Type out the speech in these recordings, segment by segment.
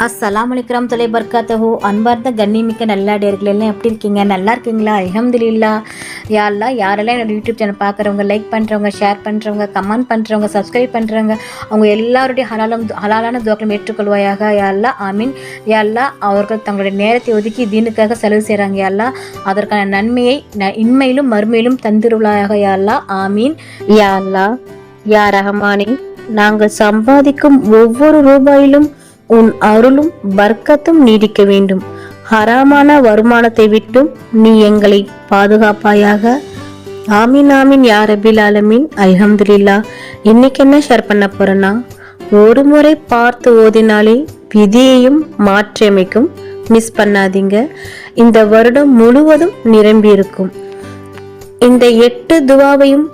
அஸ்ஸலாமு அலைக்கும் தொலை பர்காத்தஹு. அன்பார்ந்த கண்ணிமிக்க நல்லடியார்கள் எல்லாம் எப்படி இருக்கீங்க? நல்லா இருக்கீங்களா? அல்ஹம்துலில்லாஹ். யா அல்லாஹ், யாரெல்லாம் என்னோட யூடியூப் சேனல் பார்க்குறவங்க, லைக் பண்ணுறவங்க, ஷேர் பண்ணுறவங்க, கமெண்ட் பண்ணுறவங்க, சப்ஸ்கிரைப் பண்ணுறவங்க, அவங்க எல்லாருடைய ஹலாலான துவாக்களும் ஏற்றுக்கொள்வாயாக. யா அல்லாஹ், ஆமீன். யா அல்லாஹ், அவர்கள் தங்களுடைய நேரத்தை ஒதுக்கி தீனுக்காக செலவு செய்கிறாங்க. யா அல்லாஹ், அதற்கான நன்மையை இன்மையிலும் மறுமையிலும் தந்திருவாயாக. யா அல்லாஹ், ஆமீன். யா அல்லாஹ், யா ரஹ்மானே, நாங்கள் சம்பாதிக்கும் ஒவ்வொரு ரூபாயிலும் உன் அருளும் பர்க்கத்தும் நீடிக்க வேண்டும். ஹராமான வருமானத்தை விட்டும் நீ எங்களை பாதுகாப்பாயாக. ஆமீன் ஆமீன் யா ரபில் ஆலமீன். அல்ஹம்துலில்லாஹ். இன்னைக்கு என்ன ஷேர் பண்ண போறேன்னா, ஒரு முறை பார்த்து ஓதினாலே விதியையும் மாற்றியமைக்கும். மிஸ் பண்ணாதீங்க. இந்த வருடம் முழுவதும் நிரம்பி இருக்கும். இந்த 8 துவாவையும்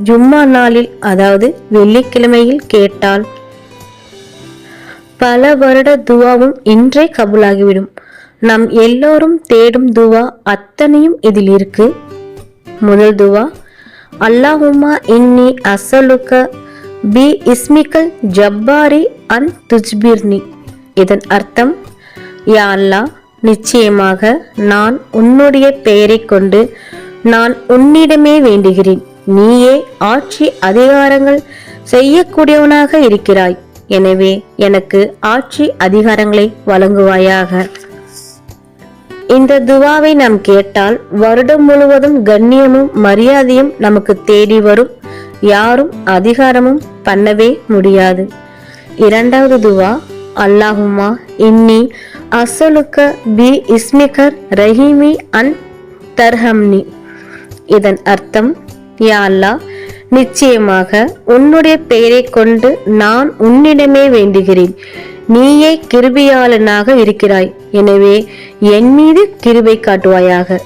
ஜும்மா நாளில், அதாவது வெள்ளிக்கிழமையில் கேட்டால் பல வருட துவாவும் இன்றே கபூலாகிவிடும். நாம் எல்லோரும் தேடும் துவா அத்தனையும் இதில் இருக்கு. முதல் துவா, அல்லாஹும்மா இன்னி அஸ்அலுக பி இஸ்மிக்கல் ஜப்பாரி அன் துஜ்பிர்னி. இதன் அர்த்தம், யா அல்லாஹ், நிச்சயமாக நான் உன்னுடைய பெயரை கொண்டு நான் உன்னிடமே வேண்டுகிறேன். நீயே ஆட்சி அதிகாரங்கள் செய்யக்கூடியவனாக இருக்கிறாய். எனவே எனக்கு ஆட்சி அதிகாரங்களை வழங்குவாயாக. இந்த துவாவை நாம் கேட்டால் வருடம் முழுவதும் கண்ணியமும் மரியாதையும் நமக்கு தேடி வரும். யாரும் அதிகாரமும் பண்ணவே முடியாது. இரண்டாவது துவா, அல்லாஹும்மா இன்னி அஸ்அலுக பி இஸ்மிகர் ரஹீமி அன் தர்ஹம்னி. இதன் அர்த்தம், யா அல்லாஹ், நிச்சயமாக உன்னுடைய பெயரை கொண்டு நான் உன்னிடமே வேண்டுகிறேன். நீயே கிருபையாளனாக இருக்கிறாய். எனவே என் மீது கிருபை காட்டுவாயாக.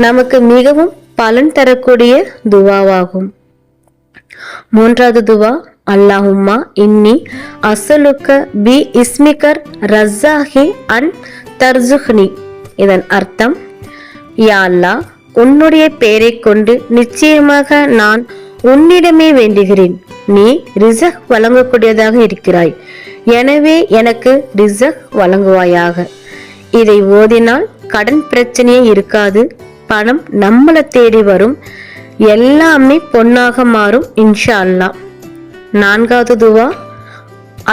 நமக்கு மிகவும் பலன் தரக்கூடிய துவாவாகும். மூன்றாவது துவா, அல்லாஹும்மா இன்னி அஸ்அலுக பி இஸ்மிகர் ரஸாஹி அன் தர்சுஹ்னி. இதன் அர்த்தம், யா அல்லாஹ், உன்னுடைய பெயரை கொண்டு நிச்சயமாக நான் உன்னிடமே வேண்டுகிறேன். நீ ரிசக் வழங்கக்கூடியதாக இருக்கிறாய். எனவே எனக்கு ரிசக் வழங்குவாயாக. இதை ஓதினால் கடன் பிரச்சனையே இருக்காது. பணம் நம்மளை தேடி வரும். எல்லாமே பொன்னாக மாறும் இன்ஷா அல்லாஹ். நான்காவது துவா,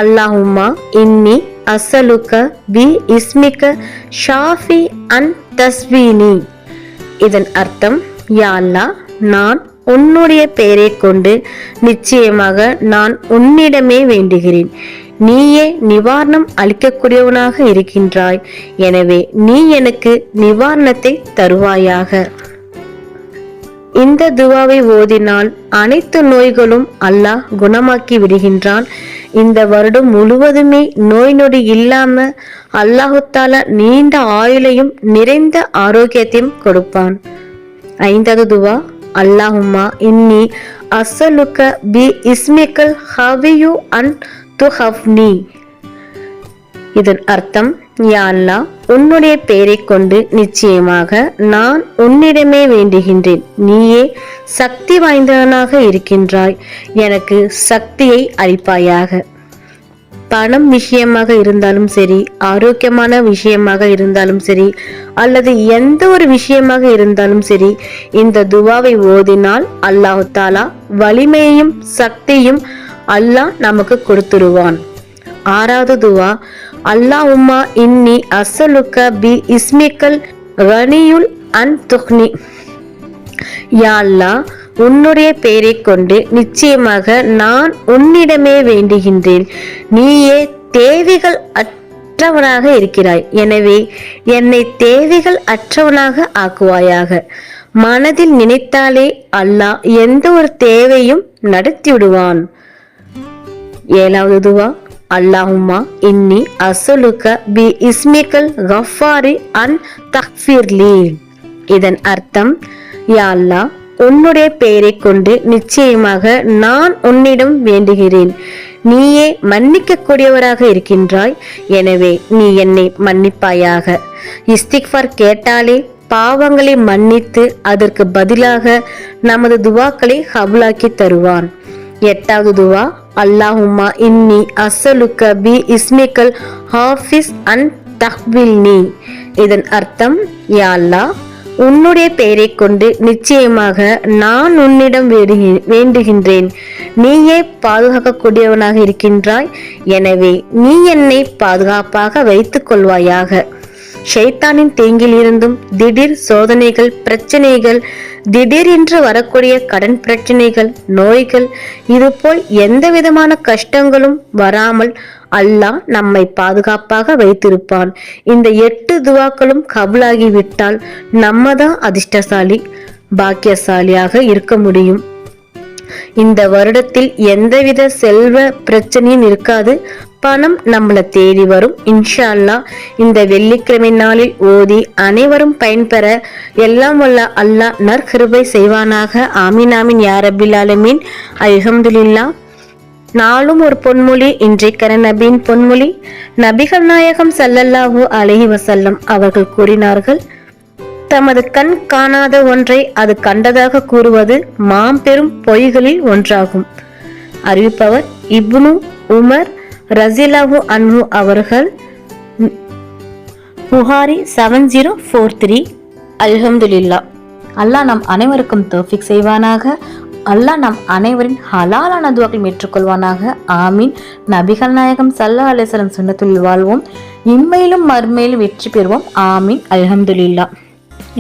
அல்லாஹும்மா இன்னி அஸ்அலுக பி இஸ்மிக ஷாஃபி அன் தஸ்வீனி. இதன் அர்த்தம், யா அல்லாஹ், நான் உன்னுடைய பெயரை கொண்டு நிச்சயமாக நான் உன்னிடமே வேண்டுகிறேன். நீயே நிவாரணம் அளிக்கக்கூடியவனாக இருக்கின்றாய். எனவே நீ எனக்கு நிவாரணத்தை தருவாயாக. இந்த துவாவை ஓதினால் அனைத்து நோய்களும் அல்லாஹ் குணமாக்கி விடுகின்றான். இந்த வருடம் முழுவதுமே நோய் நொடி இல்லாம அல்லாஹு தஆலா நீண்ட ஆயுளையும் நிறைந்த ஆரோக்கியத்தையும் கொடுப்பான். ஐந்தாவது துவா, அல்லாஹும்மா இன்னி அஸ்அலுக பி இஸ்மிக்கல் ஹவியு அன் துஹவ்னி. இதன் அர்த்தம், யா அல்லாஹ், உன்னுடைய பெயரை கொண்டு நிச்சயமாக நான் உன்னிடமே வேண்டுகின்றேன். நீயே சக்தி வாய்ந்தவனாக இருக்கின்றாய். எனக்கு சக்தியை அளிப்பாயாக. பணம் விஷயமாக இருந்தாலும் சரி, ஆரோக்கியமான விஷயமாக இருந்தாலும் சரி, அல்லது எந்த ஒரு விஷயமாக இருந்தாலும் சரி, இந்த துவாவை ஓதினால் அல்லாஹு தஆலா வலிமையையும் சக்தியும் அல்லாஹ் நமக்கு கொடுத்துருவான். ஆறாவது துவா, அல்லாஹும்மா இன்னி அஸ்அலுக பி இஸ்மிக்கல் கனியுல் அன் துக்னி. யா அல்லாஹ், உன்னுடைய பெயரை கொண்டு நிச்சயமாக நான் உன்னிடமே வேண்டுகின்றேன். நீயே தேவைகள் அற்றவனாக இருக்கிறாய். எனவே என்னை தேவைகள் அற்றவனாக ஆக்குவாயாக. மனதில் நினைத்தாலே அல்லாஹ் எந்த ஒரு தேவையும் நடத்தி விடுவான். ஏழாவது துவா, அல்லாஹும்மா இன்னி அஸ்அலுக பி இஸ்மிக்கல் கஃபாரி அன் தக்ஃபிர்லி. இதன் அர்த்தம், யா அல்லாஹ், உன்னுடைய பெயரை கொண்டு நிச்சயமாக நான் உன்னிடம் வேண்டுகிறேன். நீயே மன்னிக்க கூடியவராக இருக்கின்றாய். எனவே நீ என்னை மன்னிப்பாயாக. இஸ்திக்ஃபார் கேட்டாலே பாவங்களை மன்னித்து அதற்கு பதிலாக நமது துவாக்களை கபூலாக்கி தருவான். எட்டாவது துவா, அல்லாஹும்மா இன்னி அஸ்ஸலுக்க பி இஸ்மிக்கல் ஹாஃபிஸ் அன் தஹ்வில்னி. இதன் அர்த்தம், யா அல்லாஹ், உன்னுடைய பெயரை கொண்டு நிச்சயமாக நான் உன்னிடம் வேண்டுகின்றேன். நீயே பாதுகாக்கக்கூடியவனாக இருக்கின்றாய். எனவே நீ என்னை பாதுகாப்பாக வைத்துக் கொள்வாயாக. ஷைத்தானின் தீங்கில் இருந்தும், திடீர் சோதனைகள், பிரச்சனைகள், திடீரென்று வரக்கூடிய கடன் பிரச்சனைகள், நோய்கள், இதுபோல் எந்த விதமான கஷ்டங்களும் வராமல் அல்லாஹ் நம்மை பாதுகாப்பாக வைத்திருப்பான். இந்த 8 துவாக்களும் கபூலாகிவிட்டால் நம்ம தான் அதிர்ஷ்டசாலி, பாக்கியசாலியாக இருக்க முடியும். இந்த வருடத்தில் எந்தவித செல்வ பிரச்சனையும் இருக்காது. பணம் நம்மளை தேடி வரும் இன்ஷா அல்லாஹ். இந்த வெள்ளிக்கிழமை நாளில் ஓதி அனைவரும் பயன்பெற எல்லாம் வல்ல அல்லாஹ் நற்கிருபை செய்வானாக. ஆமீன் ஆமீன் யா ரப்பில் ஆலமீன். அல்ஹம்துலில்லாஹ். நாளும் ஒரு பொன்மொழி. இன்றைக்கான நபியின் பொன்மொழி, நபிகள் நாயகம் ஸல்லல்லாஹு அலைஹி வஸல்லம் அவர்கள் கூறினார்கள், தமது கண் காணாத ஒன்றை அது கண்டதாக கூறுவது மாம்பெரும் பொய்களில் ஒன்றாகும். அறிவிப்பவர் இப்னு உமர் ரஸியல்லாஹு அன்ஹு அவர்கள். புகாரி 7043. அல்ஹம்துலில்லாஹ். அல்லாஹ் நம் அனைவருக்கும் தௌஃபீக் செய்வானாக. அல்லாஹ் நம் அனைவரின் ஹலாலான துவாக்களை ஏற்றுக்கொள்வானாக. ஆமீன். நபிகள் நாயகம் ஸல்லல்லாஹு அலைஹி வஸல்லம் சுன்னத்துல் வாழ்வோம், இம்மையிலும் மறுமையிலும் வெற்றி பெறுவோம். ஆமீன். அல்ஹம்துலில்லாஹ்.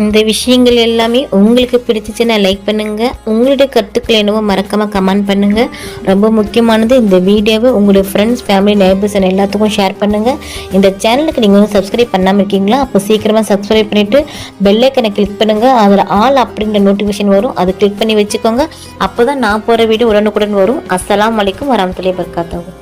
இந்த விஷயங்கள் எல்லாமே உங்களுக்கு பிடிச்சிச்சுன்னா லைக் பண்ணுங்க. உங்களுடைய கருத்துக்கள் என்னவோ மறக்காம கமெண்ட் பண்ணுங்க. ரொம்ப முக்கியமானது, இந்த வீடியோவை உங்களுடைய ஃப்ரெண்ட்ஸ், ஃபேமிலி, நெய்பர்ஸ் எல்லாத்துக்கும் ஷேர் பண்ணுங்க. இந்த சேனலுக்கு நீங்க வந்து சப்ஸ்கிரைப் பண்ணாமல் இருக்கீங்களா? அப்போ சீக்கிரமா சப்ஸ்கிரைப் பண்ணிட்டு பெல் ஐக்கனை கிளிக் பண்ணுங்க. அதில் ஆல் அப்படின்ற நோட்டிஃபிகேஷன் வரும், அதை கிளிக் பண்ணி வச்சுக்கோங்க. அப்போதான் நான் போற வீடியோ உடனுக்குடன் வரும். அஸ்ஸலாமு அலைக்கும் வரஹ்மத்துல்லாஹி வபரகாத்துஹு.